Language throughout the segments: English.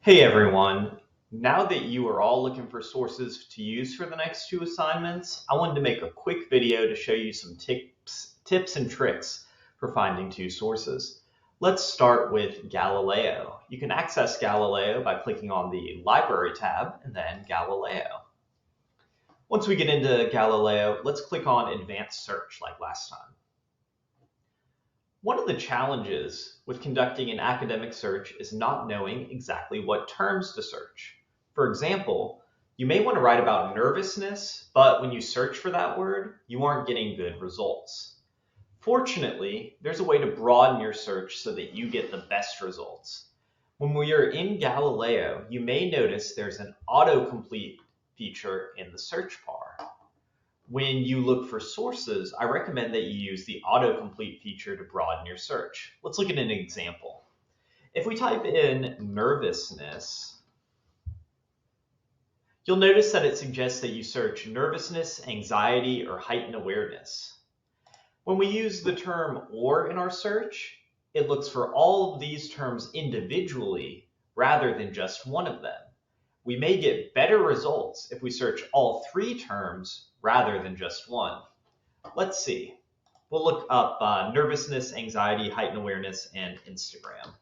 Hey everyone, now that you are all looking for sources to use for the next two assignments, I wanted to make a quick video to show you some tips and tricks for finding two sources. Let's start with Galileo. You can access Galileo by clicking on the Library tab and then Galileo. Once we get into Galileo, let's click on Advanced Search like last time. One of the challenges with conducting an academic search is not knowing exactly what terms to search. For example, you may want to write about nervousness, but when you search for that word, you aren't getting good results. Fortunately, there's a way to broaden your search so that you get the best results. When we are in Galileo, you may notice there's an autocomplete feature in the search bar. When you look for sources, I recommend that you use the autocomplete feature to broaden your search. Let's look at an example. If we type in nervousness, you'll notice that it suggests that you search nervousness, anxiety, or heightened awareness. When we use the term "or" in our search, it looks for all of these terms individually rather than just one of them. We may get better results if we search all three terms rather than just one. Let's see. We'll look up nervousness, anxiety, heightened awareness, and Instagram.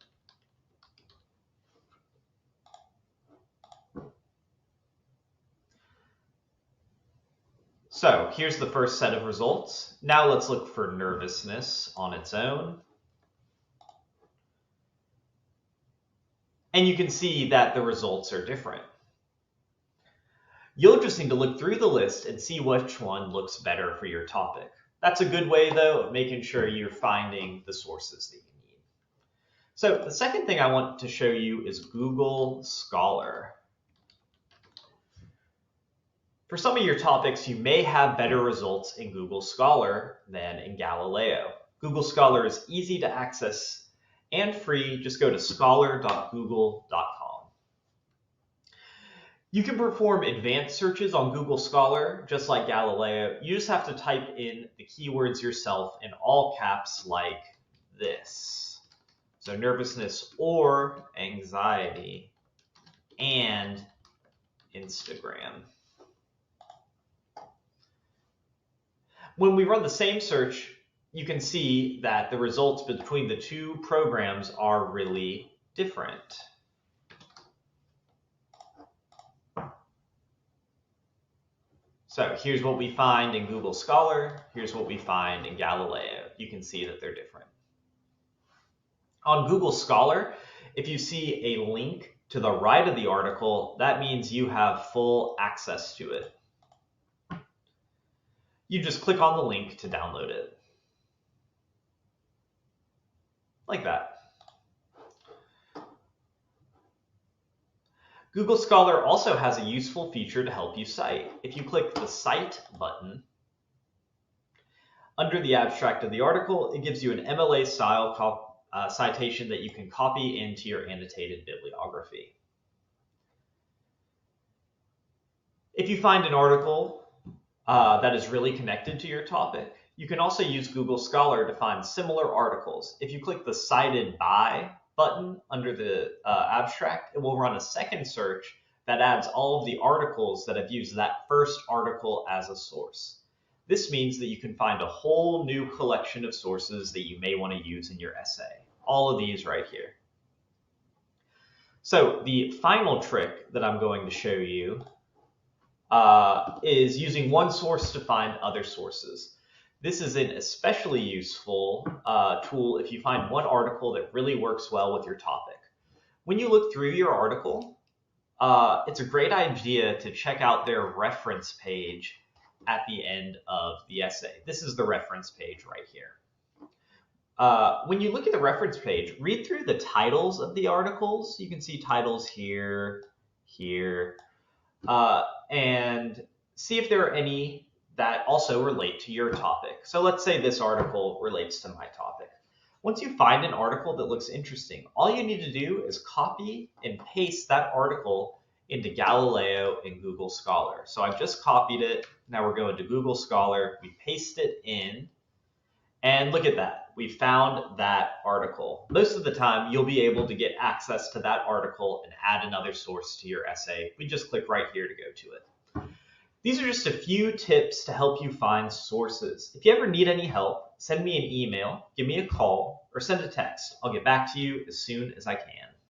So here's the first set of results. Now let's look for nervousness on its own. And you can see that the results are different. You'll just need to look through the list and see which one looks better for your topic. That's a good way, though, of making sure you're finding the sources that you need. So the second thing I want to show you is Google Scholar. For some of your topics, you may have better results in Google Scholar than in Galileo. Google Scholar is easy to access and free. Just go to scholar.google.com. You can perform advanced searches on Google Scholar, just like Galileo. You just have to type in the keywords yourself in all caps like this. So nervousness or anxiety and Instagram. When we run the same search, you can see that the results between the two programs are really different. So here's what we find in Google Scholar. Here's what we find in Galileo. You can see that they're different. On Google Scholar, if you see a link to the right of the article, that means you have full access to it. You just click on the link to download it. Like that. Google Scholar also has a useful feature to help you cite. If you click the Cite button, under the abstract of the article, it gives you an MLA style citation that you can copy into your annotated bibliography. If you find an article that is really connected to your topic, you can also use Google Scholar to find similar articles. If you click the Cited By button under the abstract, it will run a second search that adds all of the articles that have used that first article as a source. This means that you can find a whole new collection of sources that you may want to use in your essay. All of these right here. So the final trick that I'm going to show you is using one source to find other sources. This is an especially useful tool if you find one article that really works well with your topic. When you look through your article, it's a great idea to check out their reference page at the end of the essay. This is the reference page right here. When you look at the reference page, read through the titles of the articles. You can see titles here, and see if there are any that also relate to your topic. So let's say this article relates to my topic. Once you find an article that looks interesting, all you need to do is copy and paste that article into Galileo and Google Scholar. So I've just copied it. Now we're going to Google Scholar. We paste it in. And look at that. We found that article. Most of the time, you'll be able to get access to that article and add another source to your essay. We just click right here to go to it. These are just a few tips to help you find sources. If you ever need any help, send me an email, give me a call, or send a text. I'll get back to you as soon as I can.